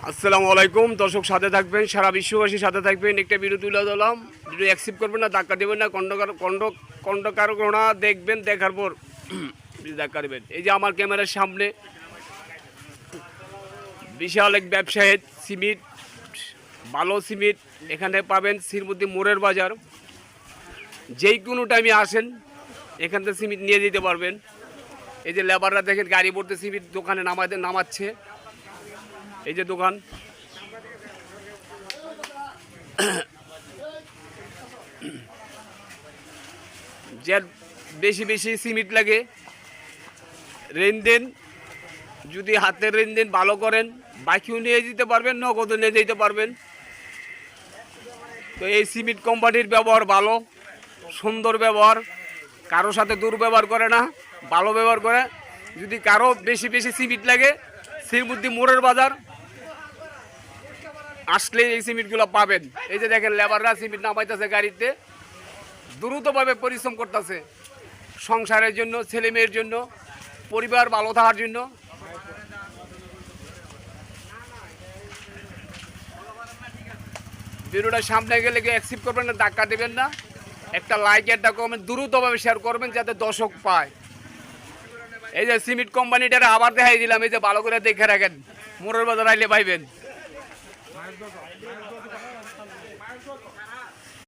আসসালামু আলাইকুম দর্শক, সাথে থাকবেন, সারা বিশ্ববাসী সাথে থাকবেন। একটা ভিডিও তুলে দিলাম, ভিডিও অ্যাকসেপ্ট করবেন না, ধাক্কা দেবেন না, কণ্ঠকারকণা দেখবেন, দেখার পর ধাক্কা দেবেন। এই যে আমার ক্যামেরার সামনে বিশাল এক ব্যবসায়ী সিমেন্ট, ভালো সিমেন্ট এখানে পাবেন। শ্রীমতী মোড়ের বাজার, যেই কোনো টাইমে আসেন এখান থেকে সিমেন্ট নিয়ে যেতে পারবেন। এই যে লেবাররা দেখেন গাড়ি ভর্তি সিমেন্ট দোকানে নামাচ্ছে। এই যে দোকান, যে বেশি বেশি সিমেন্ট লাগে লেনদেন, যদি হাতের লেনদেন ভালো করেন বাকিও নিয়ে যেতে পারবেন, নগদও নিয়ে যেতে পারবেন। তো এই সিমেন্ট কোম্পানির ব্যবহার ভালো, সুন্দর ব্যবহার, কারো সাথে দুর্ব্যবহার করে না, ভালো ব্যবহার করে। যদি কারো বেশি বেশি সিমেন্ট লাগে শ্রীমতী মোড়ের বাজার আসলে এই সিমেন্টগুলো পাবেন। এই যে দেখেন লেবাররা সিমেন্ট নামাইতেছে গাড়িতে, দ্রুতভাবে পরিশ্রম করতেছে সংসারের জন্য, ছেলে মেয়ের জন্য, পরিবার ভালো থাকার জন্য। ভিডিওটা সামনে গেলে অ্যাকসেপ্ট করবেন না, ধাক্কা দেবেন না, একটা লাইক একটা কমেন্ট দ্রুতভাবে শেয়ার করবেন যাতে দর্শক পায়। এই যে সিমেন্ট কোম্পানিটা আবার দেখাই দিলাম, এই যে ভালো করে দেখে রাখেন, মোড়ের বাজার আইলে পাইবেন।